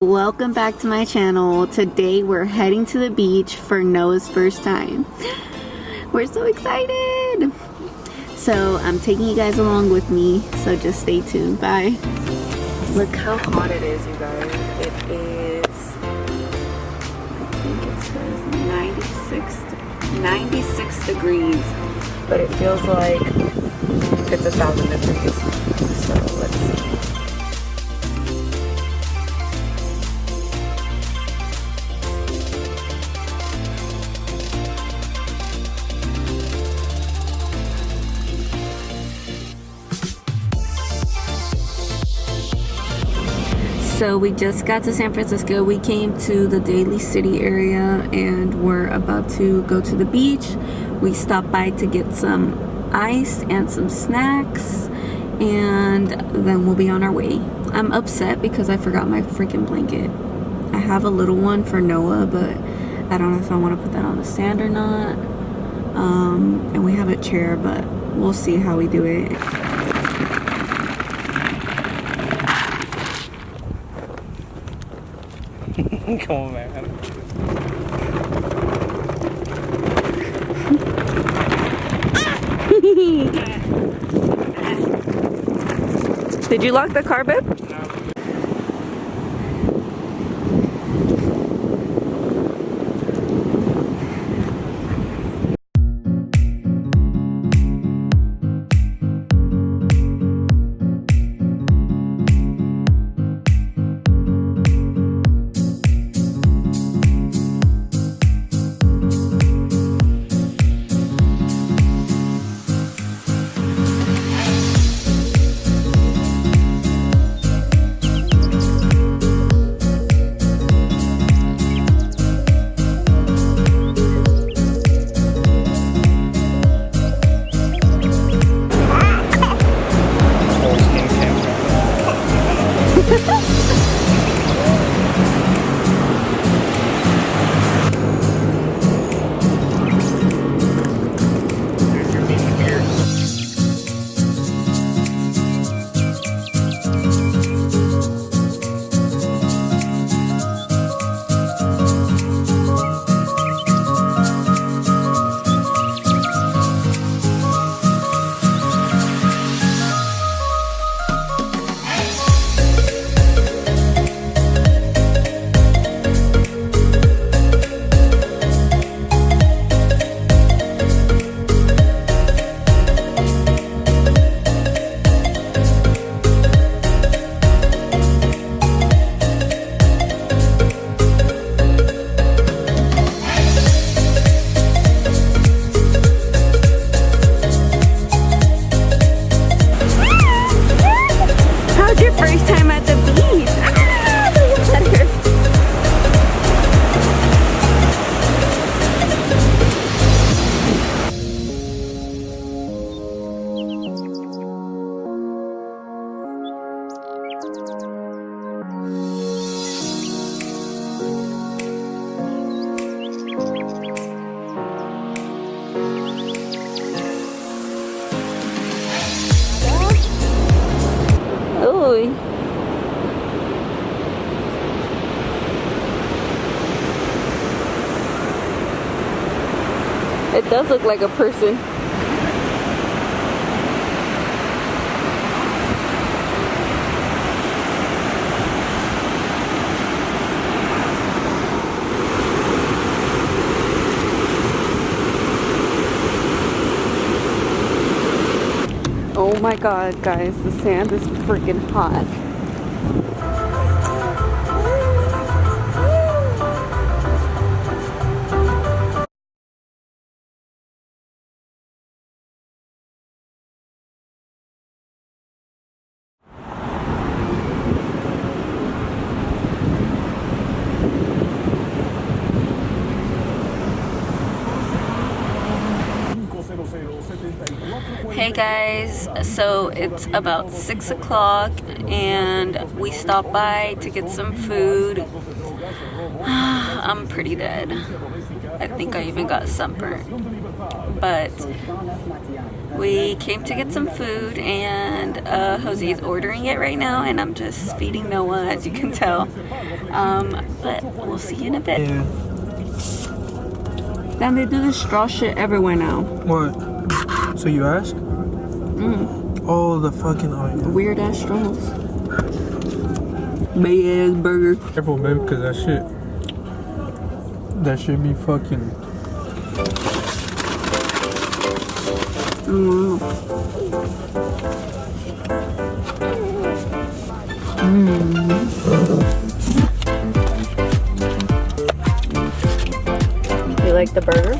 Welcome back to my channel. Today we're heading to the beach for Noah's first time. We're so excited. So I'm taking you guys along with me, so just stay tuned. Bye. Look how hot it is, you guys. It is, I think it says 96 degrees, but it feels like it's 1,000 degrees. So let's see. So we just got to San Francisco. We came to the Daly City area and we're about to go to the beach. We stopped by to get some ice and some snacks, and then we'll be on our way. I'm upset because I forgot my freaking blanket. I have a little one for Noah, but I don't know if I want to put that on the sand or not. And we have a chair, but we'll see how we do it. Come on, man. Did you lock the car, babe? No. It does look like a person. Oh my god, guys, the sand is freaking hot. Hey guys, so it's about 6 o'clock and we stopped by to get some food. I'm pretty dead. I think I even got sunburnt, but We came to get some food, and Jose's ordering it right now, and I'm just feeding Noah, as you can tell. But we'll see you in a bit. Yeah. Then they do this straw shit everywhere now. What? So you ask? Oh, the fucking Weird ass straws. Big ass burger. Careful, babe, because that shit be fucking. You like the burger?